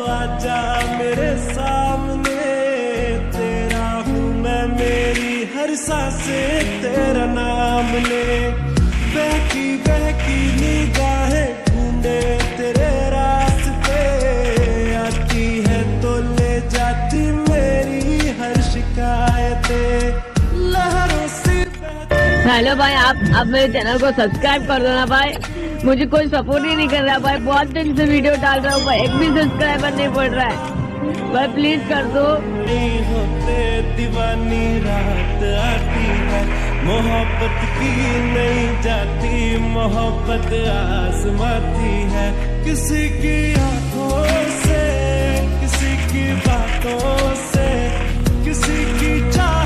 आजा मेरे सामने, तेरा हूँ मैं, मेरी हर सांसें तेरा नाम ले। बहकी बहकी निगाहें ढूंढे तेरे रास्ते, आती है तो ले जाती मेरी हर शिकायतें लहरों से। हेलो भाई, आप मेरे चैनल को सब्सक्राइब कर दो ना भाई, मुझे कोई सपोर्ट ही नहीं कर रहा भाई। बहुत दिन से वीडियो डाल रहा हूँ भाई, एक भी सब्सक्राइबर नहीं पड़ रहा है भाई, प्लीज कर दो। नहीं होते दीवानी रात आती है, मोहब्बत की नहीं जाती, मोहब्बत आसमाती है। किसी की आंखों से, किसी की बातों से, किसी की चाह